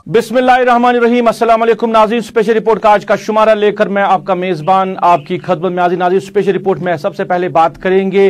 बिस्मिल्लाहिर्रहमानिर्रहीम। अस्सलाम वालेकुम नाज़रीन, स्पेशल रिपोर्ट का आज का शुमारा लेकर मैं आपका मेज़बान आपकी खदमत में हाज़िर। नाज़रीन, स्पेशल रिपोर्ट में सबसे पहले बात करेंगे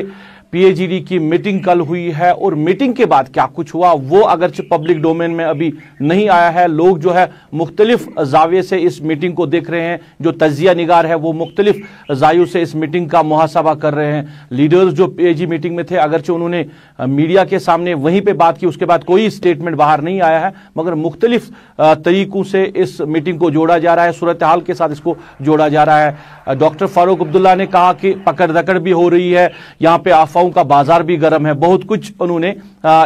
पीएजीडी की मीटिंग कल हुई है और मीटिंग के बाद क्या कुछ हुआ वो अगरचे पब्लिक डोमेन में अभी नहीं आया है। लोग जो है मुख्तलिफ जाविये से इस मीटिंग को देख रहे हैं। जो तजिया निगार है वो मुख्तलिफ जावियों से इस मीटिंग का मुहासबा कर रहे हैं। लीडर्स जो पीएजी मीटिंग में थे अगरचे उन्होंने मीडिया के सामने वहीं पर बात की, उसके बाद कोई स्टेटमेंट बाहर नहीं आया है, मगर मुख्तलिफ तरीकों से इस मीटिंग को जोड़ा जा रहा है, सूरत हाल के साथ इसको जोड़ा जा रहा है। डॉक्टर फारूक अब्दुल्ला ने कहा कि पकड़ दकड़ भी हो रही है, यहाँ पे अफवाहों का बाजार भी गर्म है। बहुत कुछ उन्होंने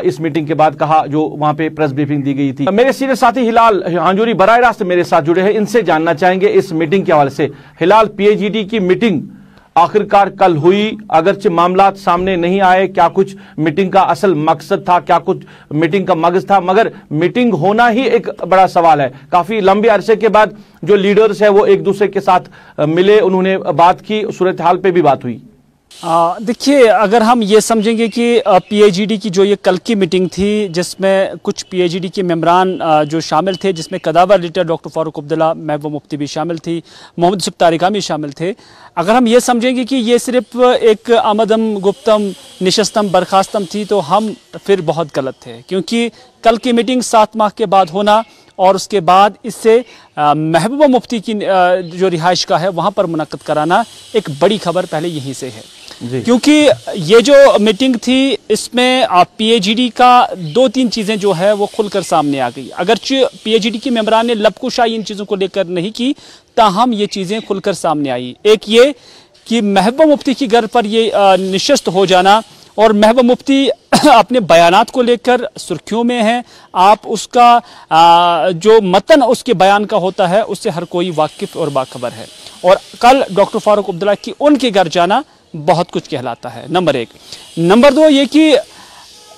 इस मीटिंग के बाद कहा जो वहां पे प्रेस ब्रीफिंग दी गई थी। मेरे सीनियर साथी हिलाल हांजूरी बराह रास्त मेरे साथ जुड़े हैं, इनसे जानना चाहेंगे इस मीटिंग के हवाले से। हिलाल, पीएजीडी की मीटिंग आखिरकार कल हुई, अगरचे मामलात सामने नहीं आए, क्या कुछ मीटिंग का असल मकसद था, क्या कुछ मीटिंग का मगज था, मगर मीटिंग होना ही एक बड़ा सवाल है। काफी लंबे अरसे के बाद जो लीडर्स है वो एक दूसरे के साथ मिले, उन्होंने बात की, सूरत हाल पे भी बात हुई। देखिए, अगर हम ये समझेंगे कि पीएजीडी की जो ये कल की मीटिंग थी जिसमें कुछ पीएजीडी के मेंबरान जो शामिल थे, जिसमें कदावर लीडर डॉक्टर फारूक अब्दुल्ला, महबूबा मुफ्ती भी शामिल थी, मोहम्मद यूसुफ तारिगामी भी शामिल थे। अगर हम ये समझेंगे कि ये सिर्फ एक आमदम गुप्तम निशस्तम बर्खास्तम थी तो हम फिर बहुत गलत थे, क्योंकि कल की मीटिंग 7 माह के बाद होना और उसके बाद इससे महबूबा मुफ्ती की जो रिहाइश का है वहाँ पर मुनक्कद कराना एक बड़ी खबर पहले यहीं से है। क्योंकि ये जो मीटिंग थी इसमें पीएजीडी का 2-3 चीज़ें जो है वो खुलकर सामने आ गई। अगरचे पीएजीडी के मेंबरान ने लबकुशाई इन चीज़ों को लेकर नहीं की, ताहम ये चीज़ें खुलकर सामने आई। एक ये कि महबूबा मुफ्ती की घर पर ये निशस्त हो जाना, और महबूबा मुफ्ती अपने बयानात को लेकर सुर्खियों में हैं। आप उसका जो मतन उसके बयान का होता है उससे हर कोई वाकिफ और बाखबर है। और कल डॉक्टर फारूक अब्दुल्ला की उनके घर जाना बहुत कुछ कहलाता है, नंबर 1। नंबर 2 ये कि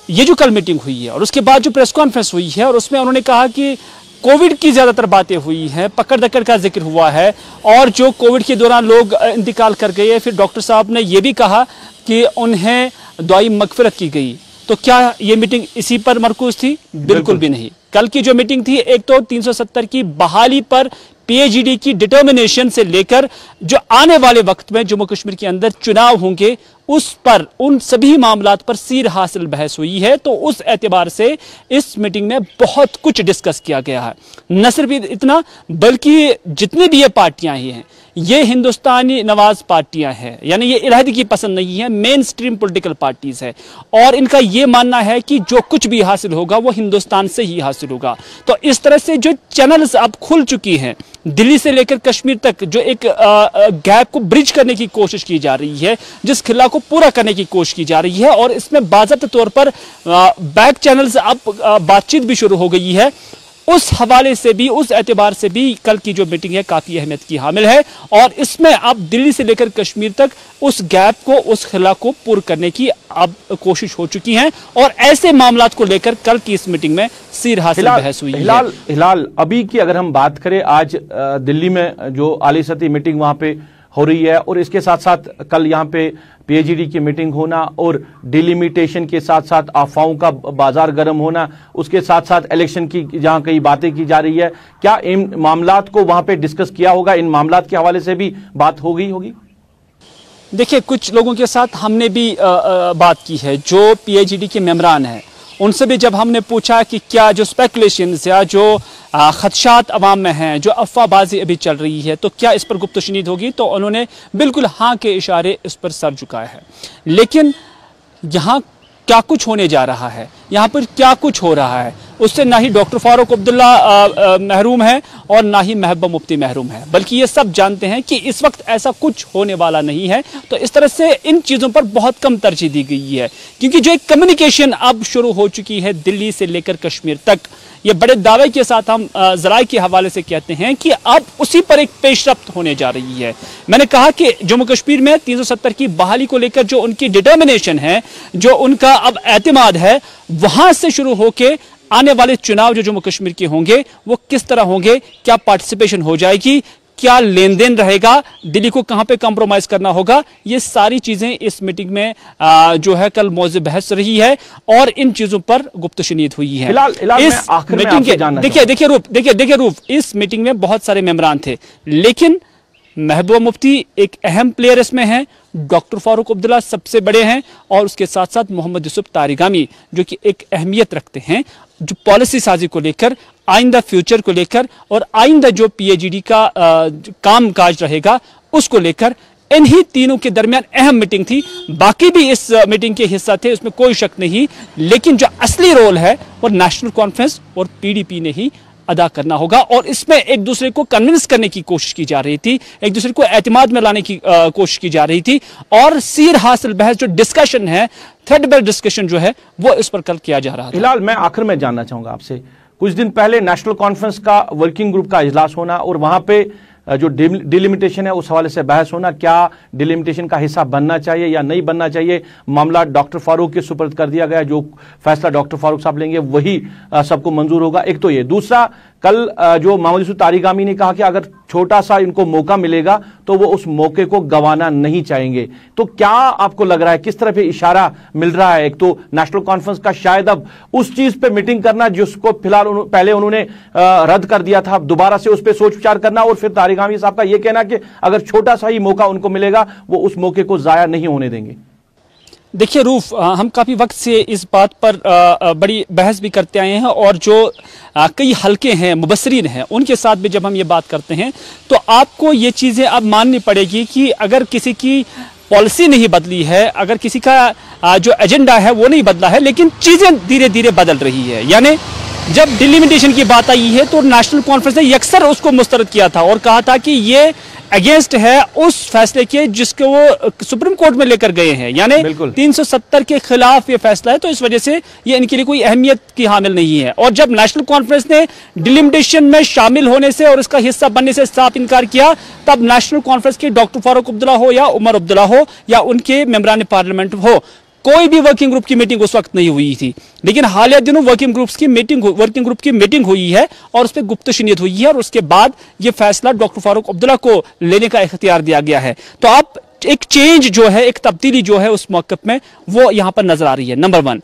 ये जो कल मीटिंग हुई है और उसके बाद जो प्रेस कॉन्फ्रेंस हुई है और उसमें उन्होंने कहा कि कोविड की ज़्यादातर बातें हुई हैं, पकड़ दकड़ का जिक्र हुआ है, और जो कोविड के दौरान लोग इंतकाल कर गए, फिर डॉक्टर साहब ने यह भी कहा कि उन्हें दुआई मगफिरत की गई। तो क्या ये मीटिंग इसी पर मरकूज थी? बिल्कुल भी नहीं। कल की जो मीटिंग थी, एक तो 370 की बहाली पर पीएजीडी की डिटर्मिनेशन से लेकर जो आने वाले वक्त में जम्मू कश्मीर के अंदर चुनाव होंगे उस पर, उन सभी मामलात पर सीर हासिल बहस हुई है। तो उस एतबार से इस मीटिंग में बहुत कुछ डिस्कस किया गया है। न सिर्फ इतना, बल्कि जितनी भी ये पार्टियां ही हैं ये हिंदुस्तानी नवाज पार्टियां हैं, यानी ये इलाही की पसंद नहीं है, मेन स्ट्रीम पॉलिटिकल पार्टीज है, और इनका ये मानना है कि जो कुछ भी हासिल होगा वो हिंदुस्तान से ही हासिल होगा। तो इस तरह से जो चैनल्स अब खुल चुकी हैं दिल्ली से लेकर कश्मीर तक, जो एक गैप को ब्रिज करने की कोशिश की जा रही है, जिस खिला को पूरा करने की कोशिश की जा रही है, और इसमें बाज़ाब्ते तौर पर बैक चैनल्स अब बातचीत भी शुरू हो गई है। उस हवाले से भी, उस एतबार से भी कल की जो मीटिंग है काफ़ी अहमियत की हामिल है, और इसमें अब दिल्ली से लेकर कश्मीर तक उस गैप को, उस खिला को पूरा करने की अब कोशिश हो चुकी है, और ऐसे मामलात को लेकर कल की इस मीटिंग में सिर हासिल बहस हुई है। हिलाल, अभी की अगर हम बात करें, आज दिल्ली में जो आली सतही मीटिंग वहां पे हो रही है, और इसके साथ साथ कल यहाँ पे पीएजीडी की मीटिंग होना, और डिलिमिटेशन के साथ साथ अफवाहों का बाजार गर्म होना, उसके साथ साथ इलेक्शन की जहां कई बातें की जा रही है, क्या इन मामलात को वहां पे डिस्कस किया होगा? इन मामलात के हवाले से भी बात हो गई होगी? देखिए, कुछ लोगों के साथ हमने भी बात की है जो पीएजीडी के मेंबरान हैं, उनसे भी जब हमने पूछा कि क्या जो स्पेकुलेशंस या जो खदशात अवाम में हैं, जो अफवाहबाजी अभी चल रही है, तो क्या इस पर गुफ्तशुनीद होगी, तो उन्होंने बिल्कुल हाँ के इशारे इस पर सर झुकाया है। लेकिन यहाँ क्या कुछ होने जा रहा है, यहाँ पर क्या कुछ हो रहा है, उससे ना ही डॉक्टर फारूक अब्दुल्ला महरूम है और ना ही महबूबा मुफ्ती महरूम है, बल्कि ये सब जानते हैं कि इस वक्त ऐसा कुछ होने वाला नहीं है। तो इस तरह से इन चीज़ों पर बहुत कम तरजीह दी गई है, क्योंकि जो एक कम्युनिकेशन अब शुरू हो चुकी है दिल्ली से लेकर कश्मीर तक, ये बड़े दावे के साथ हम ज़राए के हवाले से कहते हैं कि अब उसी पर एक पेशरफ्त होने जा रही है। मैंने कहा कि जम्मू कश्मीर में 370 की बहाली को लेकर जो उनकी डिटर्मिनेशन है, जो उनका अब एतमाद है, वहाँ से शुरू होकर आने वाले चुनाव जो जम्मू कश्मीर के होंगे वो किस तरह होंगे, क्या पार्टिसिपेशन हो जाएगी, क्या लेन देन रहेगा, दिल्ली को कहां पे कॉम्प्रोमाइज करना होगा, ये सारी चीजें इस मीटिंग में जो है कल मौजूद बहस रही है और इन चीजों पर गुप्तशनीद हुई है। इस मीटिंग के देखिए रूफ, इस मीटिंग में बहुत सारे मेंबरान थे, लेकिन महबूबा मुफ्ती एक अहम प्लेयर इसमें है, डॉक्टर फारूक अब्दुल्ला सबसे बड़े हैं और उसके साथ साथ मोहम्मद यूसुफ तारिगामी जो कि एक अहमियत रखते हैं जो पॉलिसी साजी को लेकर, आइंदा फ्यूचर को लेकर और आइंदा जो पीएजीडी का काम काज रहेगा उसको लेकर। इन्हीं तीनों के दरमियान अहम मीटिंग थी। बाकी भी इस मीटिंग के हिस्सा थे, उसमें कोई शक नहीं, लेकिन जो असली रोल है वो नेशनल कॉन्फ्रेंस और पीडीपी ने ही अदा करना होगा और इसमें एक दूसरे को कन्विंस करने की कोशिश की जा रही थी, एक दूसरे को एतमाद में लाने की कोशिश की जा रही थी और सीर हासिल बहस जो डिस्कशन है, थ्रेड बेस्ड डिस्कशन जो है वो इस पर कल किया जा रहा था। हिलाल, मैं आखिर में जानना चाहूंगा आपसे, कुछ दिन पहले नेशनल कॉन्फ्रेंस का वर्किंग ग्रुप का इजलास होना और वहां पे जो डिलिमिटेशन है उस हवाले से बहस होना, क्या डिलिमिटेशन का हिस्सा बनना चाहिए या नहीं बनना चाहिए, मामला डॉक्टर फारूक के सुपर्द कर दिया गया, जो फैसला डॉक्टर फारूक साहब लेंगे वही सबको मंजूर होगा। एक तो ये, दूसरा कल जो मोहम्मद यूसुफ तारिगामी ने कहा कि अगर छोटा सा इनको मौका मिलेगा तो वो उस मौके को गंवाना नहीं चाहेंगे, तो क्या आपको लग रहा है किस तरह पे इशारा मिल रहा है? एक तो नेशनल कॉन्फ्रेंस का शायद अब उस चीज पे मीटिंग करना जिसको फिलहाल पहले उन्होंने रद्द कर दिया था, दोबारा से उस पर सोच विचार करना, और फिर तारिगामी साहब का यह कहना कि अगर छोटा सा ही मौका उनको मिलेगा वो उस मौके को जाया नहीं होने देंगे। देखिए रूफ, हम काफ़ी वक्त से इस बात पर बड़ी बहस भी करते आए हैं और जो कई हल्के हैं, मुबसरीन हैं, उनके साथ भी जब हम ये बात करते हैं तो आपको ये चीज़ें अब माननी पड़ेगी कि अगर किसी की पॉलिसी नहीं बदली है, अगर किसी का जो एजेंडा है वो नहीं बदला है, लेकिन चीज़ें धीरे धीरे बदल रही है। यानी जब डिलिमिटेशन की बात आई है तो नेशनल कॉन्फ्रेंस ने यकसर उसको मुस्तरद किया था और कहा था कि ये अगेंस्ट है उस फैसले के जिसको वो सुप्रीम कोर्ट में लेकर गए हैं, यानी 370 के खिलाफ ये फैसला है, तो इस वजह से ये इनके लिए कोई अहमियत की हामिल नहीं है। और जब नेशनल कॉन्फ्रेंस ने डिलिमिटेशन में शामिल होने से और इसका हिस्सा बनने से साफ इनकार किया, तब नेशनल कॉन्फ्रेंस के डॉक्टर फारूक अब्दुल्ला हो या उमर अब्दुल्ला हो या उनके मेंबरान पार्लियामेंट हो, कोई भी वर्किंग ग्रुप की मीटिंग उस वक्त नहीं हुई थी। लेकिन हालिया दिनों वर्किंग ग्रुप की मीटिंग हुई है और उस पर गुप्तशनीयत हुई है और उसके बाद ये फैसला डॉक्टर फारूक अब्दुल्ला को लेने का इख्तियार दिया गया है। तो आप एक चेंज जो है, एक तब्दीली जो है उस मौक़िफ़ में वो यहां पर नजर आ रही है, नंबर 1।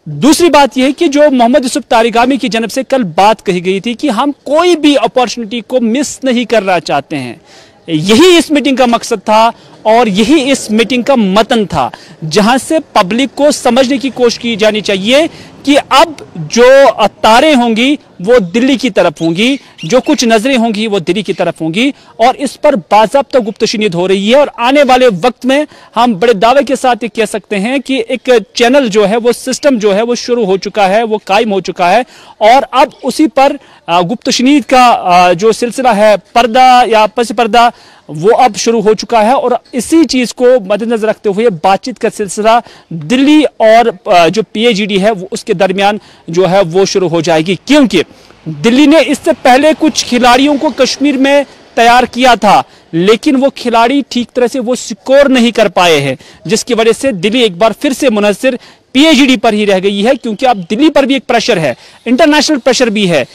दूसरी बात यह है कि जो मोहम्मद यूसुफ तारिगामी की जानब से कल बात कही गई थी कि हम कोई भी अपॉर्चुनिटी को मिस नहीं करना चाहते हैं, यही इस मीटिंग का मकसद था और यही इस मीटिंग का मतन था, जहां से पब्लिक को समझने की कोशिश की जानी चाहिए कि अब जो तारें होंगी वो दिल्ली की तरफ होंगी, जो कुछ नजरें होंगी वो दिल्ली की तरफ होंगी और इस पर बाज़ाब्ता गुप्तशनीद हो रही है। और आने वाले वक्त में हम बड़े दावे के साथ ये कह सकते हैं कि एक चैनल जो है, वो सिस्टम जो है वो शुरू हो चुका है, वो कायम हो चुका है और अब उसी पर गुप्तशनीद का जो सिलसिला है, पर्दा या पस पर्दा, वो अब शुरू हो चुका है। और इसी चीज को मद्देनजर रखते हुए बातचीत का सिलसिला दिल्ली और जो पीएजीडी है वो उसके दरमियान जो है वो शुरू हो जाएगी, क्योंकि दिल्ली ने इससे पहले कुछ खिलाड़ियों को कश्मीर में तैयार किया था, लेकिन वो खिलाड़ी ठीक तरह से वो स्कोर नहीं कर पाए हैं, जिसकी वजह से दिल्ली एक बार फिर से मुनहसर पीएजीडी पर ही रह गई है। क्योंकि अब दिल्ली पर भी एक प्रेशर है, इंटरनेशनल प्रेशर भी है,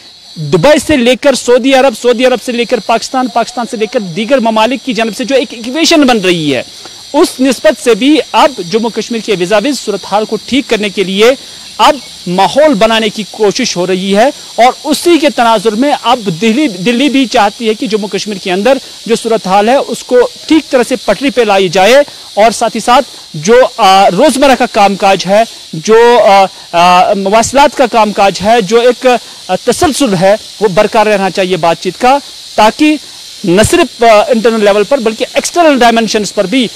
दुबई से लेकर सऊदी अरब, सऊदी अरब से लेकर पाकिस्तान, पाकिस्तान से लेकर दीगर ममालिक की जानब से जो एक इक्वेशन बन रही है, उस निस्बत से भी अब जम्मू कश्मीर के विज़ाविज़ सूरत हाल को ठीक करने के लिए अब माहौल बनाने की कोशिश हो रही है। और उसी के तनाजुर में अब दिल्ली भी चाहती है कि जम्मू कश्मीर के अंदर जो सूरत हाल है उसको ठीक तरह से पटरी पे लाई जाए और साथ ही साथ जो रोज़मर्रा का कामकाज है, जो मवासलात का कामकाज है, जो एक तसलसल है, वो बरकरार रहना चाहिए बातचीत का, ताकि न सिर्फ इंटरनल लेवल पर बल्कि एक्सटर्नल डायमेंशंस पर भी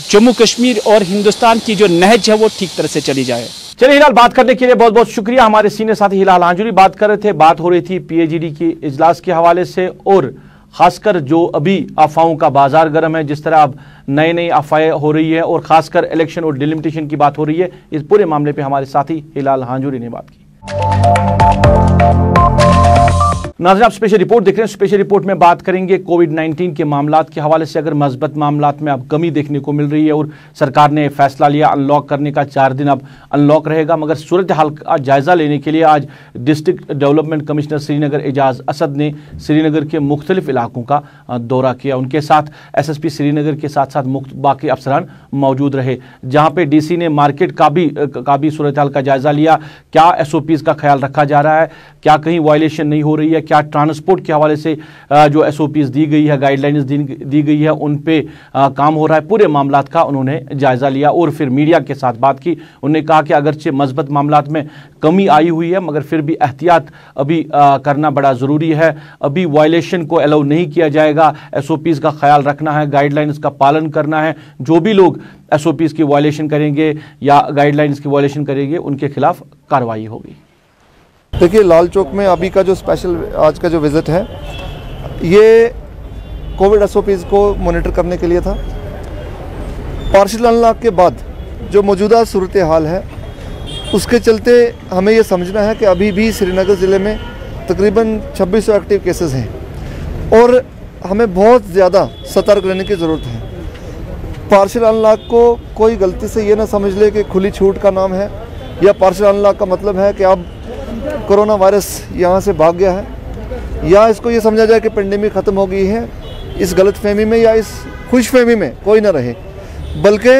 जम्मू कश्मीर और हिंदुस्तान की जो नहज है वो ठीक तरह से चली जाए। चलिए हिलाल, बात करने के लिए बहुत बहुत शुक्रिया। हमारे सीनियर साथी हिलाल हांजुरी बात कर रहे थे, बात हो रही थी पीएजीडी की इजलास के हवाले से और खासकर जो अभी अफवाहों का बाजार गर्म है, जिस तरह अब नई नई अफवाहें हो रही है और खासकर इलेक्शन और डिलिमिटेशन की बात हो रही है, इस पूरे मामले पे हमारे साथी हिलाल हांजुरी ने बात की। नाज़रीन, आप स्पेशल रिपोर्ट देख रहे हैं। स्पेशल रिपोर्ट में बात करेंगे कोविड-19 के मामलात के हवाले से। अगर मस्बत मामलात में अब कमी देखने को मिल रही है और सरकार ने फैसला लिया अनलॉक करने का, 4 दिन अब अनलॉक रहेगा, मगर सूरत हाल का जायजा लेने के लिए आज district development commissioner Srinagar Ejaz Asad ने श्रीनगर के मुख्तलिफ इलाकों का दौरा किया। उनके साथ SSP श्रीनगर के साथ साथ बाकी अफसरान मौजूद रहे, जहाँ पे DC ने मार्केट का भी सूरत हाल का जायजा लिया। क्या SOPs का ख्याल रखा जा रहा है, क्या कहीं वायलेशन नहीं हो रही है, क्या ट्रांसपोर्ट के हवाले से जो SOPs दी गई है, गाइडलाइंस दी गई है, उन पे काम हो रहा है। पूरे मामलात का उन्होंने जायजा लिया और फिर मीडिया के साथ बात की। उन्होंने कहा कि अगरचे मस्बत मामलात में कमी आई हुई है, मगर फिर भी एहतियात अभी करना बड़ा ज़रूरी है। अभी वायलेशन को अलाउ नहीं किया जाएगा, SOPs का ख्याल रखना है, गाइडलाइंस का पालन करना है। जो भी लोग SOPs की वायलेशन करेंगे या गाइडलाइंस की वायलेशन करेंगे, उनके खिलाफ कार्रवाई होगी। देखिए, लाल चौक में अभी का जो स्पेशल आज का जो विज़िट है, ये कोविड SOPs को मॉनिटर करने के लिए था। पार्शियल अनलॉक के बाद जो मौजूदा सूरत हाल है, उसके चलते हमें ये समझना है कि अभी भी श्रीनगर ज़िले में तकरीबन 2600 एक्टिव केसेस हैं और हमें बहुत ज़्यादा सतर्क रहने की ज़रूरत है। पार्शियल अनलॉक को कोई गलती से ये ना समझ ले कि खुली छूट का नाम है, या पार्शियल अनलॉक का मतलब है कि अब कोरोना वायरस यहाँ से भाग गया है, या इसको ये समझा जाए कि पेंडेमिक ख़त्म हो गई है। इस गलत फहमी में या इस खुश फहमी में कोई ना रहे, बल्कि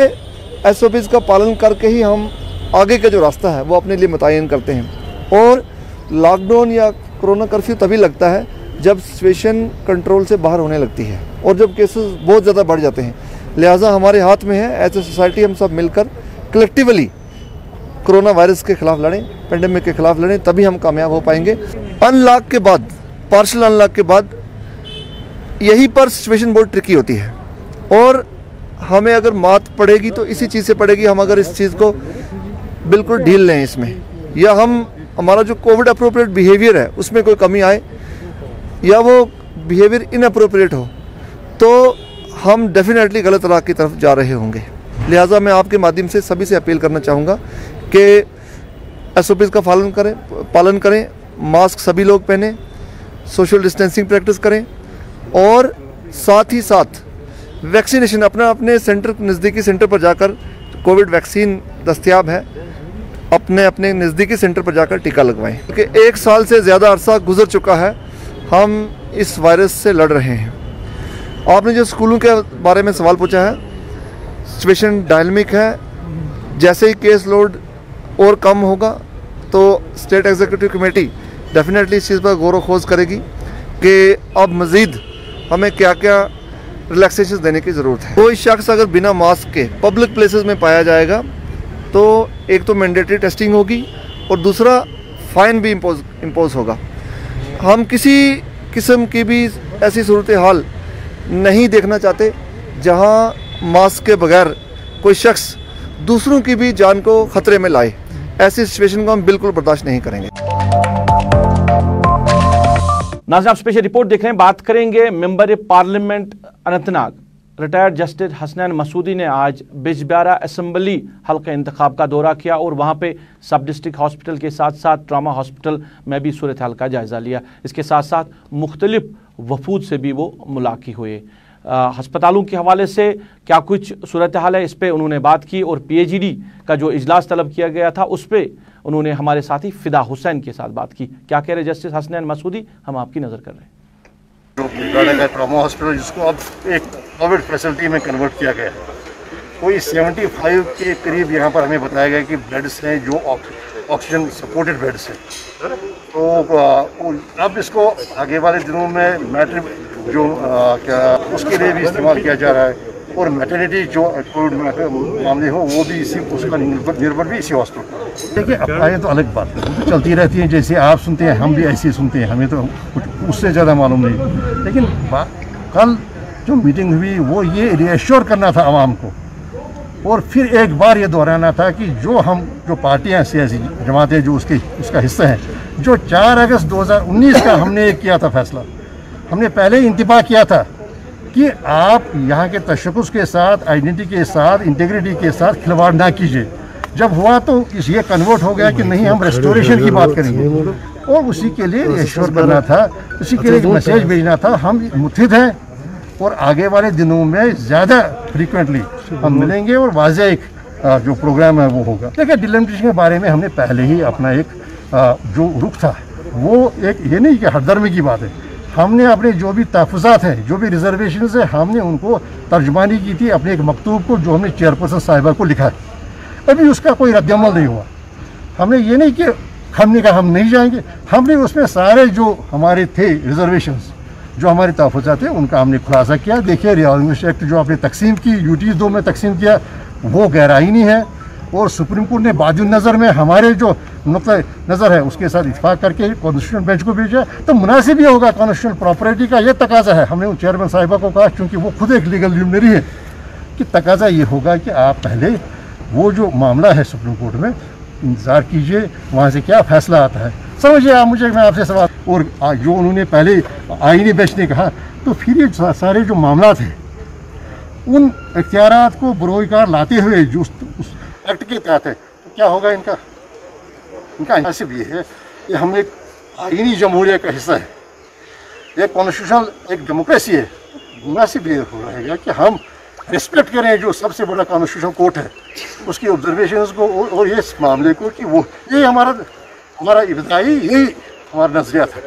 SOPs का पालन करके ही हम आगे का जो रास्ता है वो अपने लिए मुतय्यन करते हैं। और लॉकडाउन या कोरोना कर्फ्यू तभी लगता है जब सिचुएशन कंट्रोल से बाहर होने लगती है और जब केसेस बहुत ज़्यादा बढ़ जाते हैं। लिहाजा हमारे हाथ में है, एज ए सोसाइटी हम सब मिलकर कलेक्टिवली कोरोना वायरस के खिलाफ लड़ें, पेंडेमिक के खिलाफ लड़ें, तभी हम कामयाब हो पाएंगे। अनलॉक के बाद, पार्शियल अनलॉक के बाद यहीं पर सिचुएशन बहुत ट्रिकी होती है और हमें अगर मात पड़ेगी तो इसी चीज़ से पड़ेगी। हम अगर इस चीज़ को बिल्कुल ढील लें इसमें, या हमारा जो कोविड अप्रोप्रिएट बिहेवियर है उसमें कोई कमी आए, या वो बिहेवियर इनअप्रोप्रिएट हो, तो हम डेफिनेटली गलत राह की तरफ जा रहे होंगे। लिहाजा मैं आपके माध्यम से सभी से अपील करना चाहूँगा कि SOPs का पालन करें, मास्क सभी लोग पहने, सोशल डिस्टेंसिंग प्रैक्टिस करें और साथ ही साथ वैक्सीनेशन अपने नज़दीकी सेंटर पर जाकर, कोविड वैक्सीन दस्तयाब है, अपने नज़दीकी सेंटर पर जाकर टीका लगवाएं। क्योंकि 1 साल से ज़्यादा अरसा गुजर चुका है, हम इस वायरस से लड़ रहे हैं। आपने जो स्कूलों के बारे में सवाल पूछा है, सिचुएशन डायनामिक है। जैसे ही केस लोड और कम होगा तो स्टेट एग्जीक्यूटिव कमेटी डेफिनेटली इस चीज़ पर गौर व खोज करेगी कि अब मज़ीद हमें क्या क्या रिलैक्सेशन देने की ज़रूरत है। कोई शख्स अगर बिना मास्क के पब्लिक प्लेसेस में पाया जाएगा तो एक तो मैंडेटरी टेस्टिंग होगी और दूसरा फ़ाइन भी इम्पोज होगा। हम किसी किस्म की भी ऐसी सूरत हाल नहीं देखना चाहते जहां मास्क के बगैर कोई शख्स दूसरों की भी जान को खतरे में लाए। ऐसी सिचुएशन को हम बिल्कुल बर्दाश्त नहीं करेंगे। नाज़रीन, आप स्पेशल रिपोर्ट देख रहे हैं। बात करेंगे member parliament Anantnag retired justice Hasnain Masoodi ने आज बिजबियारा असम्बली हल्का इंतखाब का दौरा किया और वहाँ पे सब डिस्ट्रिक्ट हॉस्पिटल के साथ साथ ट्रामा हॉस्पिटल में भी सूरत हाल का जायज़ा लिया। इसके साथ साथ मुख्तलिफ वफूद से भी वो मुलाकी हुए। हस्पतालों के हवाले से क्या कुछ सूरत हाल है, इस पर उन्होंने बात की और PAGD का जो इजलास तलब किया गया था उस पर उन्होंने हमारे साथी फिदा हुसैन के साथ बात की। क्या कह रहे जस्टिस हसनैन मसूदी, हम आपकी नज़र कर रहे हैं। जो का ट्रामा हॉस्पिटल जिसको अब एक कोविड फैसिलिटी में कन्वर्ट किया गया है, कोई 75 के करीब यहाँ पर हमें बताया गया कि बेड्स हैं जो ऑक्सीजन सपोर्टेड बेड्स हैं। तो अब इसको आगे वाले दिनों में मैट्रिक जो उसके लिए भी इस्तेमाल किया जा रहा है और मैटरनिटी जो कोविड मामले हो वो भी इसी उसका निर्भर भी इसी हॉस्पिटल। देखिए, अब आए तो अलग बात है, चलती रहती है, जैसे आप सुनते हैं हम भी ऐसे ही सुनते हैं, हमें तो कुछ उससे ज़्यादा मालूम नहीं। लेकिन कल जो मीटिंग हुई वो ये रिएश्योर करना था आवाम को और फिर एक बार ये दोहराना था कि जो पार्टियां सियासी जमातें जो उसका हिस्सा हैं, जो 4 अगस्त 2019 का हमने एक किया था फैसला, हमने पहले इंतबा किया था कि आप यहाँ के तशक्कुस के साथ, आइडेंटिटी के साथ, इंटीग्रिटी के साथ खिलवाड़ ना कीजिए। जब हुआ तो ये कन्वर्ट हो गया कि नहीं हम रेस्टोरेशन की बात करेंगे। और उसी के लिए एश्योर करना था, उसी के लिए एक मैसेज भेजना था। हम मुत्हिद हैं और आगे वाले दिनों में ज़्यादा फ्रीक्वेंटली हम मिलेंगे और वाज़ेह एक जो प्रोग्राम है वो होगा। देखिए, डिलिमिटेशन के बारे में हमने पहले ही अपना एक जो रुख था वो एक ये नहीं कि हरदर्मी की बात है, हमने अपने जो भी तहफ़्फ़ुज़ात हैं, जो भी रिजर्वेशन है, हमने उनको तर्जमानी की थी अपने एक मकतूब को जो हमने चेयरपर्सन साहिबा को लिखा है। अभी उसका कोई रद्दअमल नहीं हुआ। हमने ये नहीं कि हमने कहा हम नहीं जाएंगे, हमने उसमें सारे जो हमारे थे रिजर्वेशंस, जो हमारे तहफ़्फ़ुज़ात थे, उनका हमने खुलासा किया। देखिए, रियालिटी एक्ट जो आपने तकसीम की, यूटीज़ 2 में तकसीम किया, वो गैर आईनी है और सुप्रीम कोर्ट ने बाजुल नज़र में हमारे जो नुक्ता नज़र है उसके साथ इत्फाक करके कॉन्स्टिट्यूशन बेंच को भेजा। तो मुनासिब ही होगा, कॉन्स्टिट्यूशन प्रॉपर्टी का ये तकाजा है। हमने उन चेयरमैन साहिबा को कहा, क्योंकि वो खुद एक लीगल ल्यूमिनरी है, कि तकाजा ये होगा कि आप पहले वो जो मामला है सुप्रीम कोर्ट में इंतज़ार कीजिए, वहाँ से क्या फैसला आता है। समझिए आप मुझे, मैं आपसे सवाल, और जो उन्होंने पहले आईनी बेंच ने कहा, तो फिर ये सारे जो मामला थे उन इख्तियारात को बरोकार लाते हुए जो उस एक्ट के तहत है, तो क्या होगा इनका मुनासिब ये है कि हम एक आईनी जमहूरिया का हिस्सा है, एक कॉन्स्टिट्यूशनल एक डेमोक्रेसी है। मुनासिब ये हो रहेगा कि हम रिस्पेक्ट करें जो सबसे बड़ा कॉन्स्टिट्यूशन कोर्ट है, उसकी ऑब्जर्वेशंस को और ये इस मामले को, कि वो ये हमारा इब्तिदाई यही हमारा नजरिया था।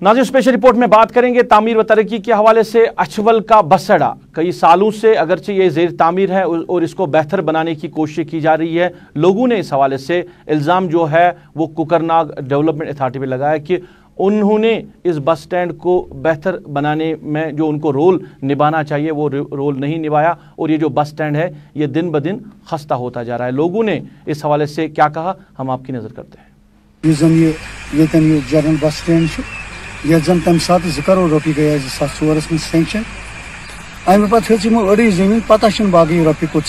नाज़रीन, स्पेशल रिपोर्ट में बात करेंगे तामीर व तरक्की के हवाले से। अछवल का बस अड्डा कई सालों से अगरचे ये ज़ेर तामीर है और इसको बेहतर बनाने की कोशिश की जा रही है। लोगों ने इस हवाले से इल्ज़ाम जो है वो कोकरनाग डेवलपमेंट अथॉरिटी पे लगाया कि उन्होंने इस बस स्टैंड को बेहतर बनाने में जो उनको रोल निभाना चाहिए वो रोल नहीं निभाया, और ये जो बस स्टैंड है ये दिन ब दिन खस्ता होता जा रहा है। लोगों ने इस हवाले से क्या कहा, हम आपकी नज़र करते हैं। ये जनरल बस स्टैंड ये जन तम सात 2 करोड़ रुपये गया 2004 में सेंक्शन। अमे पे अड़ी जमीन पता बाकी रुपये कोत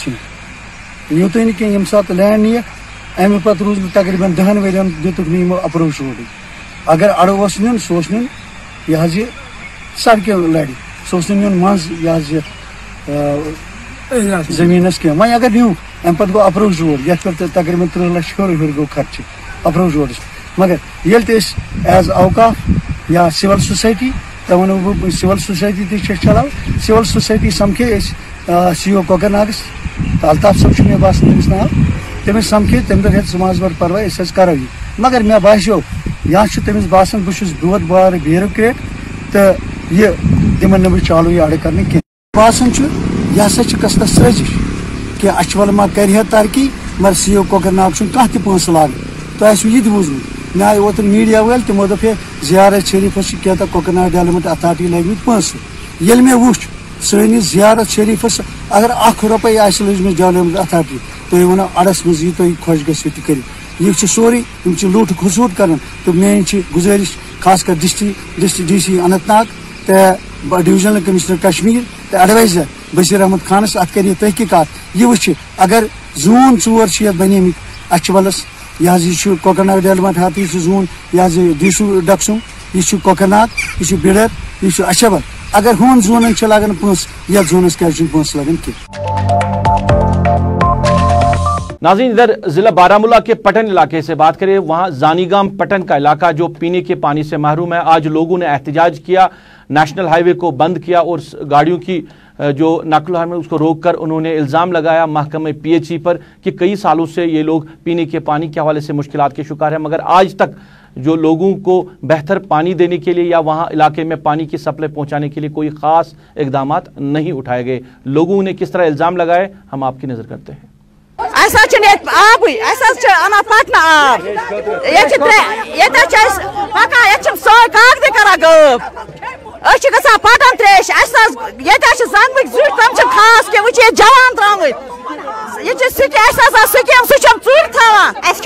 यूत कम सात लैंड नी अमे पे रूज तकरीबन 10 वन दितुक नो अप्रोच रोड। अगर अड़ नुन सह नुन यह सड़क लड़ सह नुन मज यह जमीनस कह वह अगर न्यू अमे पे गो अप्रोच रोड ये तकरीबन 30 लाख हेर गो खर्च अप्रोच रोड। मगर ये एज अवकाफ या सिविल सोसाइटी तो वो सिविल सोसाइटी ती चलाव सिविल सोसाइटी समखे CO कोकरनागस तो अल्ताफ सब मे बासन तमिस नाव तमिस समखे तम दप समाज वर परवाह करो ये। मगर मे बासो या तमिस बासन बहुत बहुत बार ब्यूरोक्रेट तो ये तिमन न चालू ये अड़ कर बासन यह हसा कसर सजिश कि अछवल मा कर तरक्की मगर CO कोकरनाग कह तस लाग तो यह बूझमुत। मे आए ओतर मीडिया वाल तमो दप जियारत शरीफस क्या कोकरनाग डेवलपमेंट अथॉरिटी लगे पैसे ये मे वो सैनिस जियारत शरीफस अगर 1 रुपये लजम डेवलपमेंट अथॉरिटी तुम वनो अड़स मज यह तुम खुश गो कर यह सोरे लूट खसूट कर। तो मेन गुजारिश खासकर डिस्ट्रिक्ट DC अनंतनाग तो डिविजनल कमिश्नर कश्मीर तो एडवाइजर बशीर अहमद खानस अत कर तहकीकात यह वो अगर जून 4 बने अछवलस यह कोकरनाग डेवलपमेंट अथॉरिटी जून यह डीसू डक्सू यह कोकरनाग यह बिडर यह अछवल अगर हून जोन लगन पोस या जोनस क्या पोस लगन कि। नाज़रीन, इधर जिला बारामूला के पटन इलाके से बात करें, वहां जानीगाम पटन का इलाका जो पीने के पानी से महरूम है। आज लोगों ने एहतजाज किया, नेशनल हाईवे को बंद किया और गाड़ियों की जो नकल है उसको रोककर उन्होंने इल्ज़ाम लगाया महकमे PHE पर कि कई सालों से ये लोग पीने के पानी के हवाले से मुश्किलात के शिकार हैं, मगर आज तक जो लोगों को बेहतर पानी देने के लिए या वहाँ इलाके में पानी की सप्लाई पहुँचाने के लिए कोई ख़ास इकदाम नहीं उठाए गए। लोगों ने किस तरह इल्ज़ाम लगाए, हम आपकी नज़र करते हैं। पटन त्रेश जंग जुट तम खास के वो जवान त्रुत स्कीम सह चूर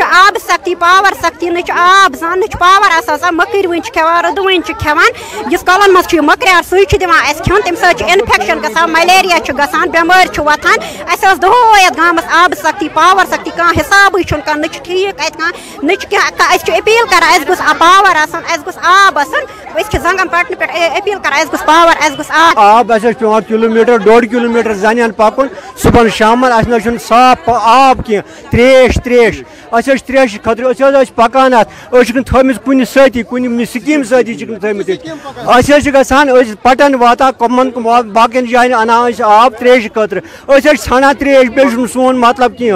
आब सख्ती पावर सख्ती न आब जान पावर मकर वन खेवान रदवन खेवान इस कलन मज मकर सह खोन तम इन्फेक्शन ग मलेरिया ग बेमार वथान दोहत गामस आब सख्ती पावर सख्ती कह हिसाब ठीक न अपील कर पावर आब زنگن پٹن پہ اپیل کر اس گوس پاور اس گوس آب اس پیوان کلومیٹر 1.5 کلومیٹر زانین پکن صبح شامن اس نہ صاف آب کی تریش اس تریش خطر اس پکان ات تھمت کن ستی کن سکیم ستی تھمت اس گھان پٹن واتا کمن باقین جائن انا آب تریش خطر ژھانان تریش بیٚیہِ سون مطلب کھین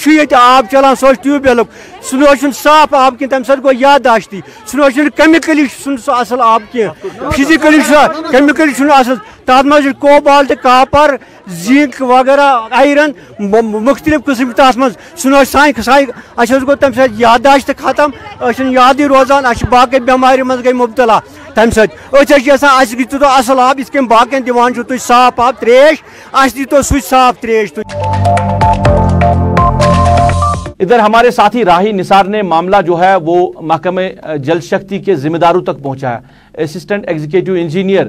یہ آب چلان سو ٹیوب ویل سہ صاف آب کی تمہ سات گو یادداشتی سہ کیمکلی سہ اصل آب کی فزیکلی کیمکلی اصل تر مز کوبالٹ کاپر زنک وغیرہ آئرن مختلف قسم تر مز سہ سان گو تمہ سات یادداشت ختم یادی روزان باقی بیمار مز گئی مبتلا تمہ سات یژھان دِتو اصل آب اس باقین دِوان چھو تُہۍ صاف آب تریش دِتو سُے صاف تریش ادھر ہمارے ساتھی راہی نثار نے معاملہ جو ہے وہ محکمہ جل شکتی کے ذمہ داروں تک پہنچایا. Assistant executive engineer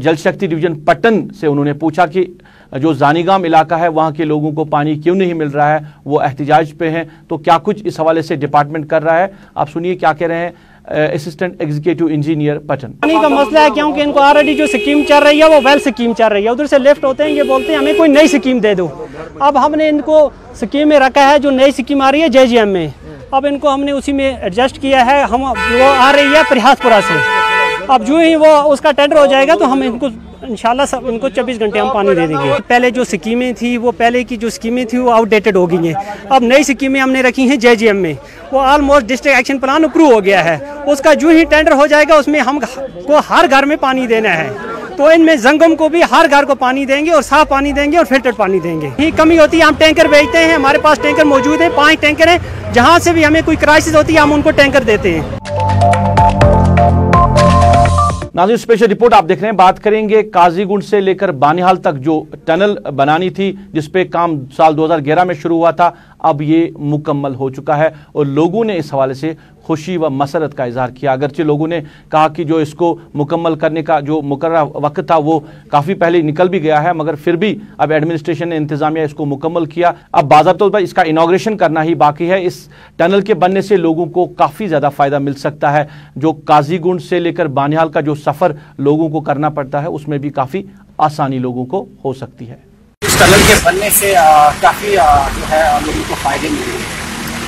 Jal Shakti division پٹن سے انہوں نے پوچھا کہ جو زانیگام علاقہ ہے وہاں کے لوگوں کو پانی کیوں نہیں مل رہا ہے, وہ احتجاج پہ ہیں, تو کیا کچھ اس حوالے سے ڈپارٹمنٹ کر رہا ہے. آپ سنیے کیا کہہ رہے ہیں اسسٹنٹ ایگزیکٹو انجینئر پٹن. پانی کا مسئلہ ہے کیونکہ ان کو آلریڈی جو سکیم چل رہی ہے وہ ویل سکیم چل رہی ہے, ادھر سے لیفٹ ہوتے ہیں, یہ بولتے ہیں ہمیں کوئی نئی سکیم دے دو. اب ہم نے ان کو سکیم میں رکھا ہے جو نئی سکیم آ رہی ہے JGM میں, اب ان کو ہم نے اسی میں ایڈجسٹ کیا ہے. ہم وہ آ رہی ہے پریہاس پورہ سے, اب جو ہی وہ اس کا ٹینڈر ہو جائے گا تو ہم ان کو انشاءاللہ ان کو 24 گھنٹے ہم پانی دے دیں گے. پہلے جو سکیمیں تھیں وہ پہلے کی جو سکیمیں تھیں وہ آؤٹ ڈیٹڈ ہو گئی ہیں. اب نئی سکیمیں ہم نے رکھی ہیں JGM میں, وہ almost district action plan approve ہو گیا ہے. اس کا جو ہی ٹینڈر ہو جائے گا اس میں ہم کو ہر گھر میں پانی دینا ہے. تو ان میں زنگم کو بھی ہر گھر کو پانی دیں گے اور صاف پانی دیں گے اور فلٹرڈ پانی دیں گے. یہ کمی ہوتی ہے ہم ٹینکر بھیجتے ہیں, ہمارے پاس ٹینکر موجود ہیں, 5 ٹینکر ہیں, جہاں سے بھی ہمیں کوئی کرائسس ہوتی ہے ہم ان کو ٹینکر دیتے ہیں. ناظرین اسپیشل رپورٹ آپ دیکھ رہے ہیں. بات کریں گے قاضی گنڈ سے لے کر بانیہال تک جو ٹنل بنانی تھی جس پہ کام سال 2011 میں شروع ہوا تھا, اب یہ مکمل ہو چکا ہے اور لوگوں نے اس حوالے سے خوشی و مسرت کا اظہار کیا. اگرچہ لوگوں نے کہا کہ جو اس کو مکمل کرنے کا جو مقررہ وقت تھا وہ کافی پہلے نکل بھی گیا ہے, مگر پھر بھی اب ایڈمنسٹریشن نے انتظامیہ اس کو مکمل کیا. اب باضابطہ طور پر اس کا انوگریشن کرنا ہی باقی ہے. اس ٹنل کے بننے سے لوگوں کو کافی زیادہ فائدہ مل سکتا ہے. جو قاضی گنڈ سے لے کر بانیہال کا جو سفر لوگوں کو کرنا پڑتا ہے اس میں بھی کافی آسانی لوگوں کو ہو سکتی ہے. اس ٹنل کے بننے سے کافی جو ہے لوگوں کو فائدے ملے ہیں.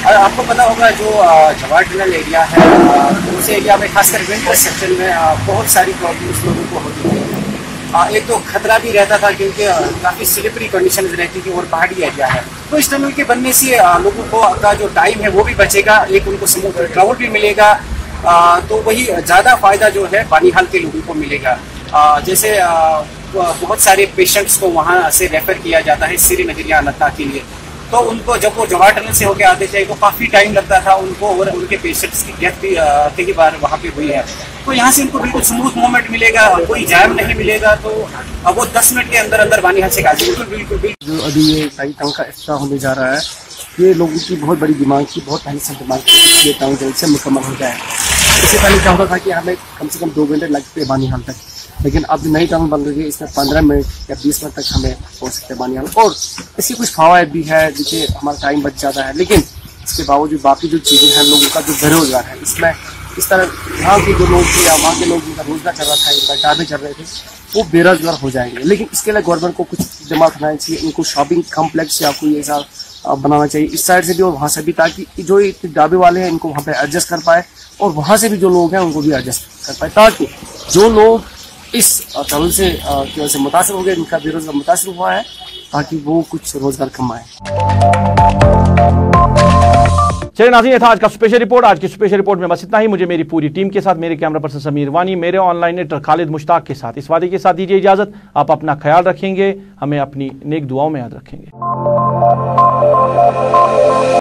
آپ کو پتا ہوگا جو جوار ٹنل ایریا ہے اس ایریا میں خاص کر ونٹر سیکشن میں بہت ساری پرابلمس لوگوں کو ہوتی تھی. ایک تو خطرہ بھی رہتا تھا کیونکہ کافی سلپری کنڈیشنز رہتی تھی اور پہاڑی ایریا ہے. تو اس ٹنل کے بننے سے لوگوں کو کا جو ٹائم ہے وہ بھی بچے گا, ایک ان کو سموتھ ٹریول بھی ملے گا, تو وہی زیادہ فائدہ جو ہے بانیہال کے لوگوں کو ملے گا. جیسے بہت سارے پیشنٹس کو وہاں سے ریفر کیا جاتا ہے سری نگر یا اننت کے لیے, تو ان کو جب وہ جوار ٹنل سے ہو کے آتے تھے تو کافی ٹائم لگتا تھا ان کو, اور ان کے پیشنٹس کی ڈیتھ بھی کئی بار وہاں پہ ہوئی ہے. تو یہاں سے ان کو بالکل سموتھ موومنٹ ملے گا, کوئی جام نہیں ملے گا. تو وہ 10 منٹ کے اندر اندر بانیہال سے قاضی بالکل جو ابھی یہ ٹائی ٹنگ کا افتتاح ہونے جا رہا ہے, یہ لوگوں کی بہت بڑی ڈیمانڈ تھی, بہت پہلے سے ڈیمانڈ تھی یہ ٹنگ جلد سے مکمل ہو جائے. اس سے پہلے کیا ہوتا تھا کہ ہمیں کم سے کم 2 گھنٹے لگتے ہیں بانیہال تک, لیکن اب نئی ٹنگ بن رہی ہے, اس میں 15 منٹ یا 20 منٹ تک ہمیں پہنچ سکتے ہیں بانیہال. اور اس کی کچھ فوائد بھی ہے, جسے ہمارا ٹائم بچ جاتا ہے, لیکن اس کے باوجود باقی جو چیزیں ہیں لوگوں کا جو بے روزگار ہے اس میں اس طرح یہاں کے جو لوگ تھے یا وہاں کے لوگ جن کا روزگار چل رہا تھا, ان کا ڈھابے چل رہے تھے, وہ بے روزگار ہو جائیں گے. لیکن اس کے لیے گورنمنٹ کو کچھ دماغ رکھنا چاہیے, ان کو شاپنگ کمپلیکس یا کوئی ایسا بنانا چاہیے اس سائڈ سے بھی اور وہاں سے بھی, تاکہ جو ڈھابے والے ہیں ان کو وہاں پہ ایڈجسٹ کر پائے اور وہاں سے بھی جو لوگ ہیں ان کو بھی ایڈجسٹ کر پائے, تاکہ جو لوگ اس ٹنل سے کی وجہ سے متاثر ہو گئے, ان کا بے روزگار متاثر ہوا ہے, تاکہ وہ کچھ روزگار کمائیں. چلیے ناظرین, یہ تھا آج کا اسپیشل رپورٹ. آج کی اسپیشل رپورٹ میں بس اتنا ہی. مجھے میری پوری ٹیم کے ساتھ, میرے کیمرہ پرسن سمیر وانی, میرے آن لائن ایڈیٹر خالد مشتاق کے ساتھ اس وعدے کے ساتھ دیجیے اجازت. آپ اپنا خیال رکھیں گے, ہمیں اپنی نیک دعاؤں میں یاد رکھیں گے.